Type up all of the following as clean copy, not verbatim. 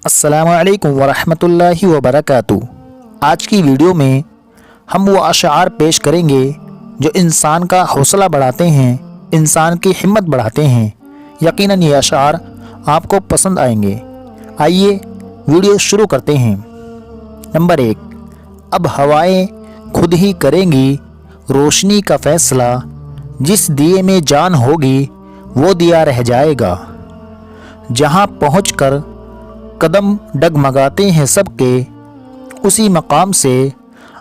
السلام علیکم ورحمۃ اللہ وبرکاتہ۔ آج کی ویڈیو میں ہم وہ اشعار پیش کریں گے جو انسان کا حوصلہ بڑھاتے ہیں، انسان کی ہمت بڑھاتے ہیں۔ یقیناً یہ اشعار آپ کو پسند آئیں گے۔ آئیے ویڈیو شروع کرتے ہیں۔ نمبر 1، اب ہوائیں خود ہی کریں گی روشنی کا فیصلہ، جس دیے میں جان ہوگی وہ دیا رہ جائے گا۔ جہاں پہنچ کر قدم ڈگمگاتے ہیں سب کے، اسی مقام سے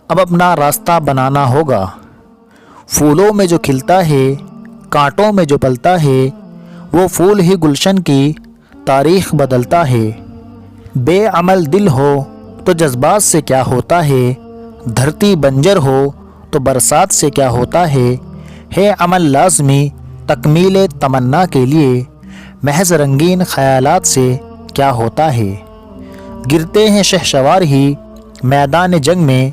اب اپنا راستہ بنانا ہوگا۔ پھولوں میں جو کھلتا ہے، کانٹوں میں جو پلتا ہے، وہ پھول ہی گلشن کی تاریخ بدلتا ہے۔ بے عمل دل ہو تو جذبات سے کیا ہوتا ہے، دھرتی بنجر ہو تو برسات سے کیا ہوتا ہے عمل لازمی تکمیل تمنا کے لیے، محض رنگین خیالات سے کیا ہوتا ہے۔ گرتے ہیں شہسوار ہی میدان جنگ میں،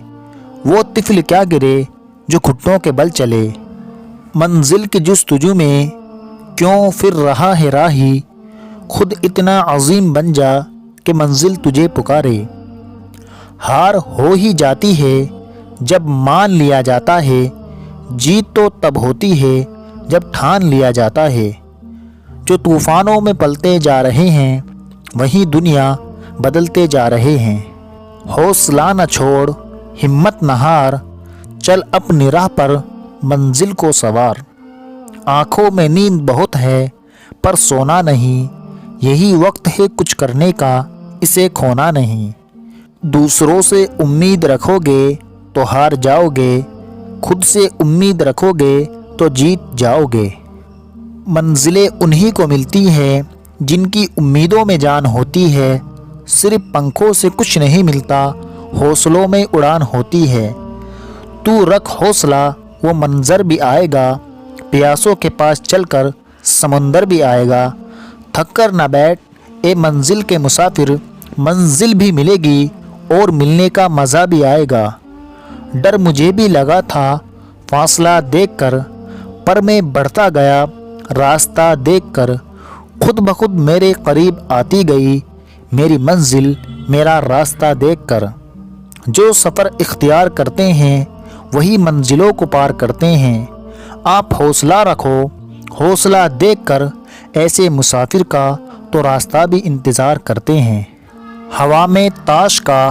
وہ طفل کیا گرے جو گھٹنوں کے بل چلے۔ منزل کی جستجو میں کیوں پھر رہا ہے راہی، خود اتنا عظیم بن جا کہ منزل تجھے پکارے۔ ہار ہو ہی جاتی ہے جب مان لیا جاتا ہے، جیت تو تب ہوتی ہے جب ٹھان لیا جاتا ہے۔ جو طوفانوں میں پلتے جا رہے ہیں، وہیں دنیا بدلتے جا رہے ہیں۔ حوصلہ نہ چھوڑ، ہمت نہ ہار، چل اپنی راہ پر منزل کو سوار۔ آنکھوں میں نیند بہت ہے پر سونا نہیں، یہی وقت ہے کچھ کرنے کا، اسے کھونا نہیں۔ دوسروں سے امید رکھو گے تو ہار جاؤ گے، خود سے امید رکھو گے تو جیت جاؤ گے۔ منزلیں انہی کو ملتی ہیں جن کی امیدوں میں جان ہوتی ہے۔ صرف پنکھوں سے کچھ نہیں ملتا، حوصلوں میں اڑان ہوتی ہے۔ تو رکھ حوصلہ، وہ منظر بھی آئے گا، پیاسوں کے پاس چل کر سمندر بھی آئے گا۔ تھک کر نہ بیٹھ اے منزل کے مسافر، منزل بھی ملے گی اور ملنے کا مزہ بھی آئے گا۔ ڈر مجھے بھی لگا تھا فاصلہ دیکھ کر، پر میں بڑھتا گیا راستہ دیکھ کر۔ خود بخود میرے قریب آتی گئی میری منزل، میرا راستہ دیکھ کر۔ جو سفر اختیار کرتے ہیں وہی منزلوں کو پار کرتے ہیں۔ آپ حوصلہ رکھو، حوصلہ دیکھ کر ایسے مسافر کا تو راستہ بھی انتظار کرتے ہیں۔ ہوا میں تاش کا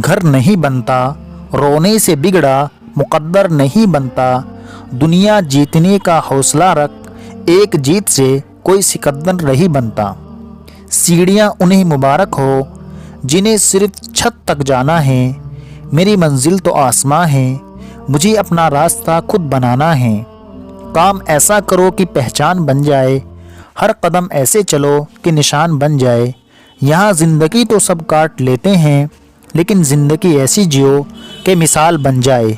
گھر نہیں بنتا، رونے سے بگڑا مقدر نہیں بنتا۔ دنیا جیتنے کا حوصلہ رکھ، ایک جیت سے کوئی سکندر نہیں بنتا۔ سیڑھیاں انہیں مبارک ہو جنہیں صرف چھت تک جانا ہے، میری منزل تو آسماں ہے، مجھے اپنا راستہ خود بنانا ہے۔ کام ایسا کرو کہ پہچان بن جائے، ہر قدم ایسے چلو کہ نشان بن جائے۔ یہاں زندگی تو سب کاٹ لیتے ہیں، لیکن زندگی ایسی جیو کہ مثال بن جائے۔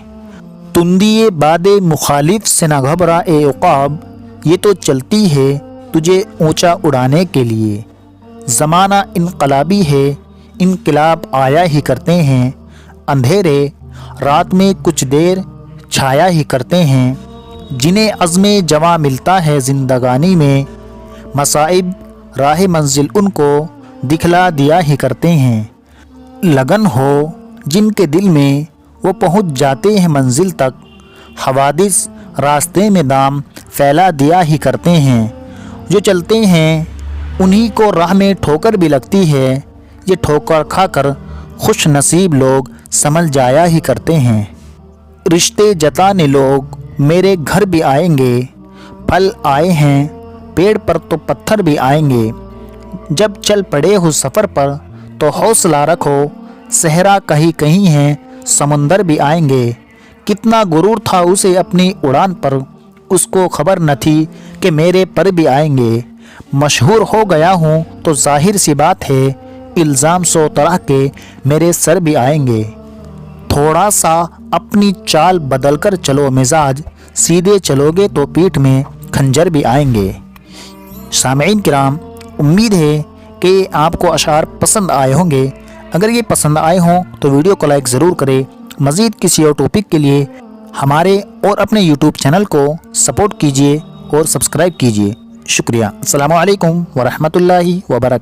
تندی باد مخالف سے نہ گھبرا اے عقاب، یہ تو چلتی ہے تجھے اونچا اڑانے کے لیے۔ زمانہ انقلابی ہے، انقلاب آیا ہی کرتے ہیں۔ اندھیرے رات میں کچھ دیر چھایا ہی کرتے ہیں۔ جنہیں عزم جواں ملتا ہے زندگانی میں، مصائب راہ منزل ان کو دکھلا دیا ہی کرتے ہیں۔ لگن ہو جن کے دل میں وہ پہنچ جاتے ہیں منزل تک، حوادث راستے میں دام پھیلا دیا ہی کرتے ہیں۔ جو چلتے ہیں انہی کو راہ میں ٹھوکر بھی لگتی ہے، یہ ٹھوکر کھا کر خوش نصیب لوگ سنبھل جایا ہی کرتے ہیں۔ رشتے جتانے لوگ میرے گھر بھی آئیں گے، پھل آئے ہیں پیڑ پر تو پتھر بھی آئیں گے۔ جب چل پڑے ہو سفر پر تو حوصلہ رکھو، صحرا کہیں کہیں ہیں سمندر بھی آئیں گے۔ کتنا غرور تھا اسے اپنی اڑان پر، اس کو خبر نہ تھی کہ میرے پر بھی آئیں گے۔ مشہور ہو گیا ہوں تو ظاہر سی بات ہے، الزام 100 طرح کے میرے سر بھی آئیں گے۔ تھوڑا سا اپنی چال بدل کر چلو مزاج، سیدھے چلو گے تو پیٹھ میں کھنجر بھی آئیں گے۔ سامعین کرام، امید ہے کہ آپ کو اشعار پسند آئے ہوں گے۔ اگر یہ پسند آئے ہوں تو ویڈیو کو لائک ضرور کریں۔ مزید کسی اور ٹاپک کے لیے ہمارے اور اپنے یوٹیوب چینل کو سپورٹ کیجیے اور سبسکرائب کیجیے۔ شکریہ۔ السلام علیکم ورحمۃ اللہ وبرکاتہ۔